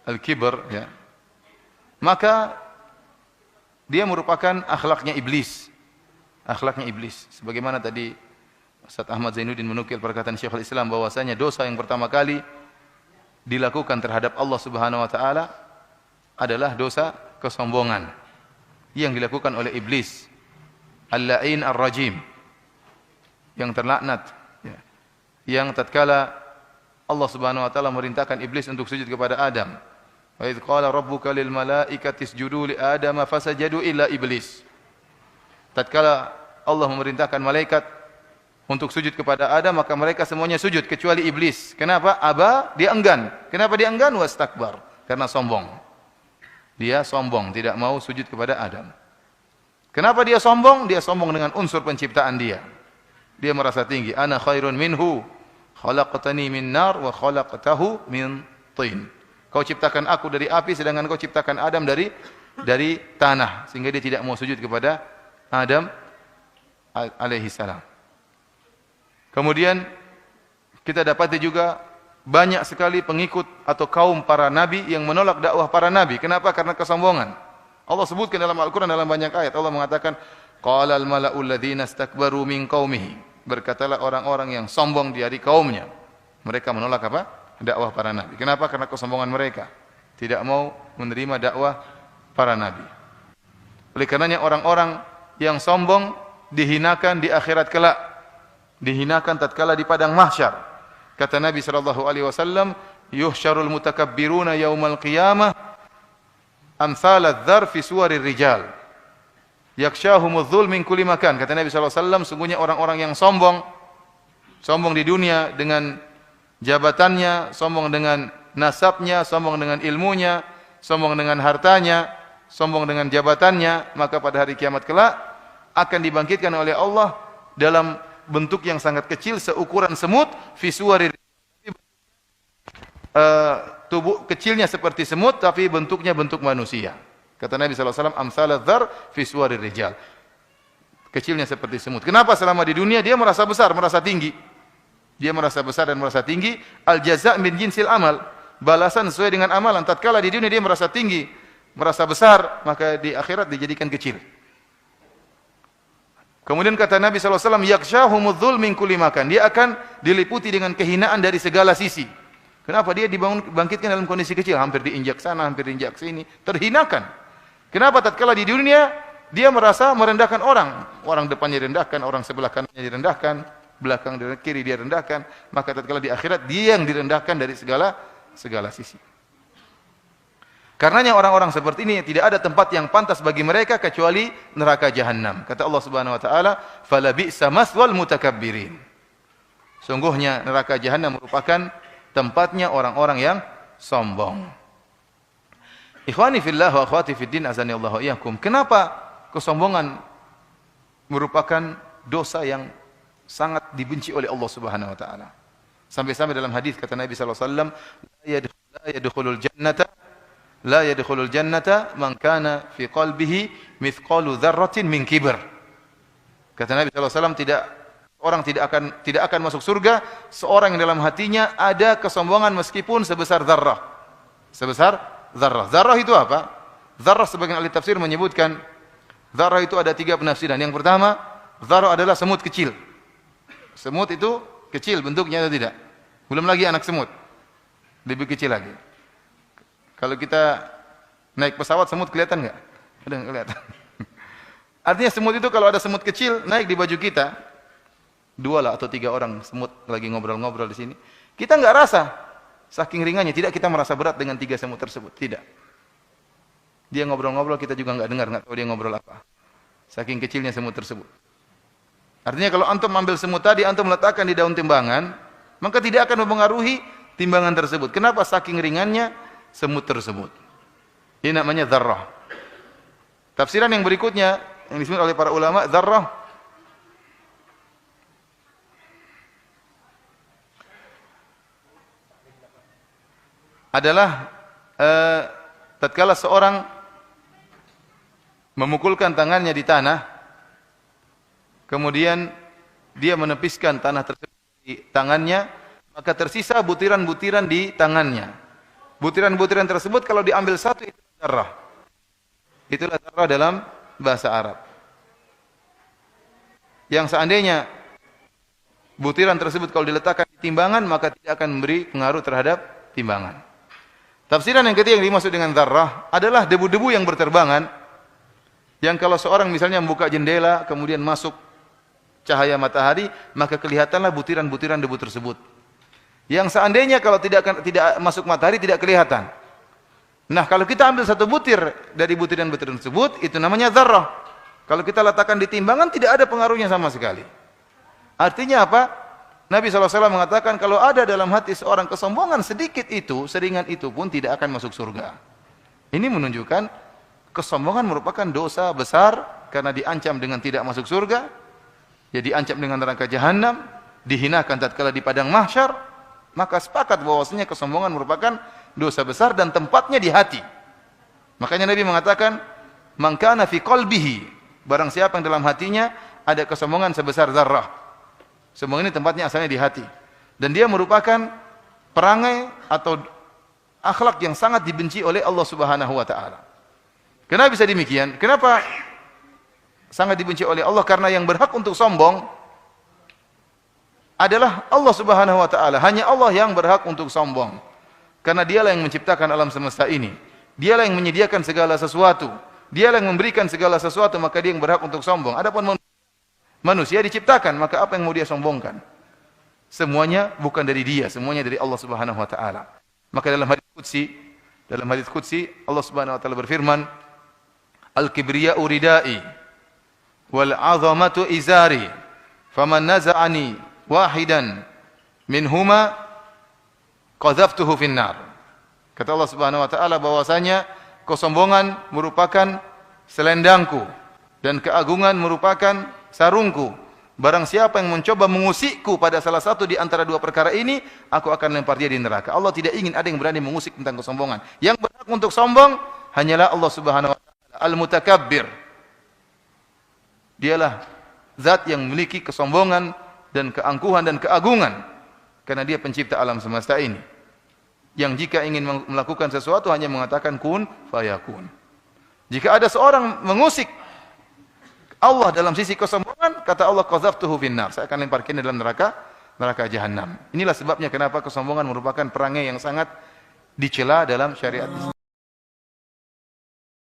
al-kibr, ya, maka dia merupakan akhlaknya iblis. Akhlaknya iblis. Sebagaimana tadi Ustaz Ahmad Zainuddin menukil perkataan Syekhul Islam bahwasanya dosa yang pertama kali dilakukan terhadap Allah Subhanahu wa taala adalah dosa kesombongan yang dilakukan oleh iblis. Al-la'in ar-rajim, yang terlaknat, ya, yang tatkala Allah Subhanahu wa taala merintahkan iblis untuk sujud kepada Adam. Wa idz qala rabbuka lil malaikati isjudu li adama fasajadu illa iblis. Tatkala Allah memerintahkan malaikat untuk sujud kepada Adam, maka mereka semuanya sujud kecuali iblis. Kenapa? Aba, dia enggan. Kenapa dia enggan? Wastakbar, karena sombong. Dia sombong, tidak mau sujud kepada Adam. Kenapa dia sombong? Dia sombong dengan unsur penciptaan dia. Dia merasa tinggi. Ana khairun minhu, khalaqtani min nar wa khalaqtahu min tin. Kau ciptakan aku dari api, sedangkan kau ciptakan Adam dari tanah, sehingga dia tidak mau sujud kepada Adam alaihi salam. Kemudian kita dapati juga banyak sekali pengikut atau kaum para nabi yang menolak dakwah para nabi. Kenapa? Karena kesombongan. Allah sebutkan dalam Al-Quran dalam banyak ayat. Allah mengatakan, qala al-mala'ul ladzina istakbaru min qaumihi. Berkatalah orang-orang yang sombong dari kaumnya. Mereka menolak apa? Dakwah para nabi. Kenapa? Karena kesombongan mereka. Tidak mau menerima dakwah para nabi. Oleh karenanya orang-orang yang sombong dihinakan di akhirat kelak. Dihinakan tatkala di padang mahsyar. Kata Nabi sallallahu alaihi wasallam, yuhsyarul mutakabbiruna yaumal qiyamah amsal adz-dzar fi suwarir rijal. Yakshahumudz dzul min kulli makan. Kata Nabi sallallahu alaihi wasallam, sungguhnya orang-orang yang sombong di dunia dengan jabatannya, sombong dengan nasabnya, sombong dengan ilmunya, sombong dengan hartanya, sombong dengan jabatannya, maka pada hari kiamat kelak akan dibangkitkan oleh Allah dalam bentuk yang sangat kecil seukuran semut, fi suwarir, tubuh kecilnya seperti semut tapi bentuknya bentuk manusia. Kata Nabi sallallahu alaihi wasallam, amsaladzar fi suwarir rijal. Kecilnya seperti semut. Kenapa? Selama di dunia dia merasa besar, merasa tinggi. Dia merasa besar dan merasa tinggi. Al jaza' min jinsil amal. Balasan sesuai dengan amalan. Tatkala di dunia dia merasa tinggi, merasa besar, maka di akhirat dijadikan kecil. Kemudian kata Nabi sallallahu alaihi wasallam, yakshahumudz dzul min kulli makan. Dia akan diliputi dengan kehinaan dari segala sisi. Kenapa? Dia dibangkitkan dalam kondisi kecil, hampir diinjak sana, hampir diinjak sini, terhinakan. Kenapa? Tatkala di dunia dia merasa merendahkan orang. Orang depannya direndahkan, orang sebelah kanannya direndahkan, belakang dan kiri dia rendahkan, maka tatkala di akhirat dia yang direndahkan dari segala sisi. Karenanya orang-orang seperti ini tidak ada tempat yang pantas bagi mereka kecuali neraka jahanam. Kata Allah Subhanahu wa taala, "Fala bi'sa maswal mutakabbirin." Sungguhnya neraka jahanam merupakan tempatnya orang-orang yang sombong. Ikhwani fillah wa akhwati fiddin azani Allah wa iyyakum. Kenapa kesombongan merupakan dosa yang sangat dibenci oleh Allah Subhanahu wa taala? Sampai-sampai dalam hadis kata Nabi sallallahu alaihi wasallam, la yadkhulul jannata man kana fi qalbihi mithqalu dzarratin min kibr. Kata Nabi sallallahu alaihi wasallam, orang tidak akan masuk surga seorang yang dalam hatinya ada kesombongan meskipun sebesar dzarrah. Sebesar dzarrah. Dzarrah itu apa? Dzarrah sebagian ahli tafsir menyebutkan dzarrah itu ada 3 penafsiran. Yang pertama, dzarrah adalah semut kecil. Semut itu kecil bentuknya atau tidak? Belum lagi anak semut. Lebih kecil lagi. Kalau kita naik pesawat semut kelihatan enggak? Udah kelihatan. Artinya semut itu kalau ada semut kecil naik di baju kita, 2 lah atau 3 orang semut lagi ngobrol-ngobrol di sini, kita enggak rasa. Saking ringannya, tidak kita merasa berat dengan 3 semut tersebut, tidak. Dia ngobrol-ngobrol kita juga enggak dengar, enggak tahu dia ngobrol apa. Saking kecilnya semut tersebut. Artinya kalau antum ambil semut tadi, antum letakkan di daun timbangan, maka tidak akan mempengaruhi timbangan tersebut. Kenapa? Saking ringannya semut tersebut. Ini namanya dzarrah. Tafsiran yang berikutnya yang disebut oleh para ulama, dzarrah adalah tatkala seorang memukulkan tangannya di tanah, kemudian dia menepiskan tanah tersebut di tangannya, maka tersisa butiran-butiran di tangannya. Butiran-butiran tersebut kalau diambil satu itu dzarrah. Itulah dzarrah dalam bahasa Arab. Yang seandainya butiran tersebut kalau diletakkan di timbangan maka tidak akan memberi pengaruh terhadap timbangan. Tafsiran yang ketiga yang dimaksud dengan dzarrah adalah debu-debu yang berterbangan, yang kalau seorang misalnya membuka jendela kemudian masuk cahaya matahari, maka kelihatanlah butiran-butiran debu tersebut. Yang seandainya kalau tidak masuk matahari tidak kelihatan. Nah, kalau kita ambil satu butir dari butiran-butiran tersebut, itu namanya dzarrah. Kalau kita letakkan di timbangan tidak ada pengaruhnya sama sekali. Artinya apa? Nabi SAW mengatakan kalau ada dalam hati seorang kesombongan sedikit itu, seringan itu pun tidak akan masuk surga. Ini menunjukkan kesombongan merupakan dosa besar karena diancam dengan tidak masuk surga, ya diancam dengan neraka jahanam, dihinakan tatkala di padang mahsyar. Maka sepakat bahwasanya kesombongan merupakan dosa besar dan tempatnya di hati. Makanya Nabi mengatakan, "Man kana fi qalbihi", barang siapa yang dalam hatinya ada kesombongan sebesar zarrah. Sombong ini tempatnya asalnya di hati. Dan dia merupakan perangai atau akhlak yang sangat dibenci oleh Allah Subhanahu wa taala. Kenapa bisa demikian? Kenapa sangat dibenci oleh Allah? Karena yang berhak untuk sombong adalah Allah Subhanahu wa taala. Hanya Allah yang berhak untuk sombong. Karena dialah yang menciptakan alam semesta ini. Dialah yang menyediakan segala sesuatu. Dialah yang memberikan segala sesuatu, maka dia yang berhak untuk sombong. Adapun manusia diciptakan, maka apa yang mau dia sombongkan? Semuanya bukan dari dia, semuanya dari Allah Subhanahu wa taala. Maka dalam hadis qudsi Allah Subhanahu wa taala berfirman, "Al-kibriya'u ridai wal 'azamatu izari, faman naza'ani wahidan minhuma qadzaftuhu finnar." Kata Allah Subhanahu wa taala bahwasanya kesombongan merupakan selendangku dan keagungan merupakan sarungku. Barang siapa yang mencoba mengusikku pada salah satu di antara dua perkara ini, aku akan lempar dia di neraka. Allah tidak ingin ada yang berani mengusik tentang kesombongan. Yang berhak untuk sombong hanyalah Allah Subhanahu wa taala, Al-Mutakabbir. Dialah zat yang memiliki kesombongan dan keangkuhan dan keagungan karena dia pencipta alam semesta ini. Yang jika ingin melakukan sesuatu hanya mengatakan kun fayakun. Jika ada seorang mengusik Allah dalam sisi kesombongan, kata Allah, qadzaftuhu finnar, saya akan lemparkan dalam neraka jahanam. Inilah sebabnya kenapa kesombongan merupakan perangai yang sangat dicela dalam syariat Islam.